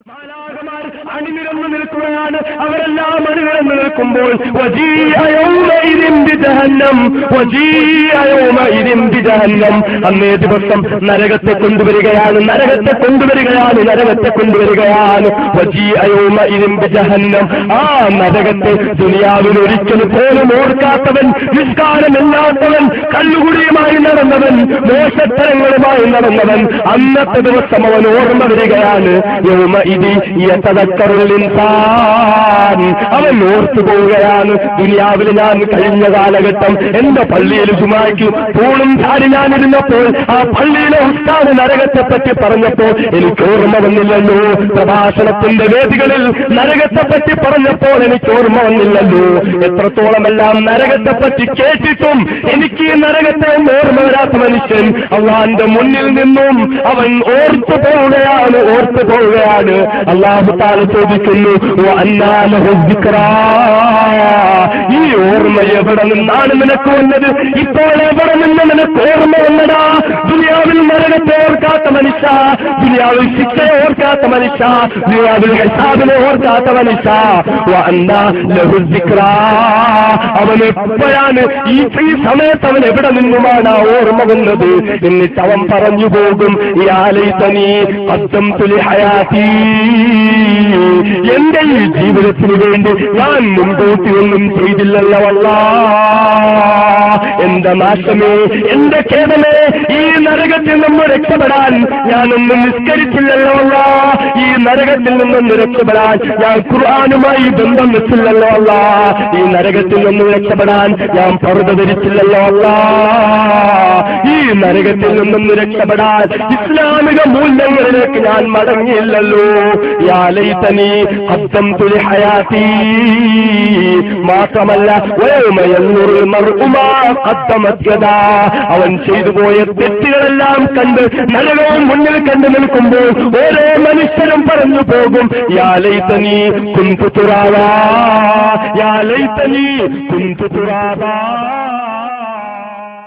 മാലാഖമാർ അണിനിരന്നു നിൽക്കുകയാണ്. അവരെല്ലാം അണിനിരന്നു നിൽക്കുമ്പോൾ വജീഅ യൗമഇദിൻ ബിജഹന്നം, വജീഅ യൗമഇദിൻ ബിജഹന്നം, അന്നേ ദിവസം നരകത്തെ കൊണ്ടുവരികയാണ്, നരകത്തെ കൊണ്ടുവരികയാണ്, നരകത്തെ കൊണ്ടുവരികയാണ്. വജീഅ യൗമഇദിൻ ബിജഹന്നം, ആ നരകത്തെ ദുനിയാവിൽ ഒരിക്കൽ പോലും ഓർക്കാത്തവൻ, നിസ്കാരമില്ലാത്തവൻ, കല്ലുകുടിയുമായി നടന്നവൻ, മോശത്തരങ്ങളുമായി നടന്നവൻ, അന്നത്തെ ദിവസം അവൻ ഓർമ്മ വരികയാണ്. അവൻ ഓർത്തു പോവുകയാണ്, ദുനിയാവിൽ ഞാൻ കഴിഞ്ഞ കാലഘട്ടം എന്റെ പള്ളിയിൽ ജുമാക്ക് പൂളും ധാരി ഞാനിരുന്നപ്പോൾ ആ പള്ളിയിലെ ഉസ്താദ് നരകത്തെ പറ്റി പറഞ്ഞപ്പോൾ എനിക്ക് ഓർമ്മ വന്നില്ലല്ലോ. പ്രഭാഷണത്തിന്റെ വേദികളിൽ നരകത്തെ പറ്റി പറഞ്ഞപ്പോൾ എനിക്ക് ഓർമ്മ വന്നില്ലല്ലോ. എത്രത്തോളമെല്ലാം നരകത്തെ പറ്റി കേട്ടിട്ടും എനിക്ക് ഈ നരകത്തെ ഓർമ്മ വരാത്ത മനുഷ്യൻ അള്ളാന്റെ മുന്നിൽ നിന്നും അവൻ ഓർത്തു പോവുകയാണ്, ഓർത്തു പോവുകയാണ്. അല്ലാഹു തആല ചോദിക്കുന്നു, ഈ ഓർമ്മ എവിടെ നിന്നാണ് നിനക്ക് വന്നത്? ഇപ്പോൾ എവിടെ നിന്ന് നിനക്ക് ഓർമ്മ വന്നടാ? ദുനിയാവിൽ നരകത്തെ ഓർക്കാത്ത മനുഷ്യ, ദുനിയാവിൽ ശിക്ഷയെ ഓർക്കാത്ത മനുഷ്യ, ദുനിയാവിൽ ഹിസാബിനെ ഓർക്കാത്ത മനുഷ്യ, അവൻ എപ്പോഴാണ് ഈ സമയത്ത് അവൻ എവിടെ നിന്നുമാണ് ആ ഓർമ്മ വന്നത്? എന്നിട്ട് അവൻ പറഞ്ഞു പോകും, എന്റെ ഈ ജീവിതത്തിന് വേണ്ടി ഞാൻ മുൻകൂട്ടി ഒന്നും ചെയ്തില്ലല്ലോ അല്ലാഹ്, എന്റെ നാശമേ, എന്റെ ഖേദമേ, ഈ നരകത്തിൽ നിന്ന് രക്ഷപ്പെടാൻ ഞാനൊന്നും നിസ്കരിച്ചില്ലല്ലോ അല്ലാഹ്, ഈ നരകത്തിൽ നിന്നൊന്ന് രക്ഷപ്പെടാൻ ഞാൻ ഖുർആനുമായി ബന്ധം വെച്ചില്ലല്ലോ അല്ലാഹ്, ഈ നരകത്തിൽ നിന്ന് രക്ഷപ്പെടാൻ ഞാൻ പർദ്ദ ധരിച്ചില്ലല്ലോ അല്ലാഹ്, ഈ നരകത്തിൽ നിന്നൊന്ന് രക്ഷപ്പെടാൻ ഇസ്ലാമിക മൂല്യങ്ങളിലേക്ക് ഞാൻ മടങ്ങിയില്ലല്ലോ. യാ ലൈതനി ഖദ്ദംതു ലിഹയാതി, മാത്രമല്ല വയൗമ യൻദുറുൽ മർഉ മാ ഖദ്ദമത് യദാ, അവൻ ചെയ്തു പോയ തെറ്റുകളെല്ലാം കണ്ട് നരകവും മുന്നിൽ കണ്ടു നിൽക്കുമ്പോൾ ഓരോ മനുഷ്യരും പറഞ്ഞു പോകും, യാ ലൈതനി കുൻതു തുറാബാ, യാ ലൈതനി കുൻതു തുറാബാ.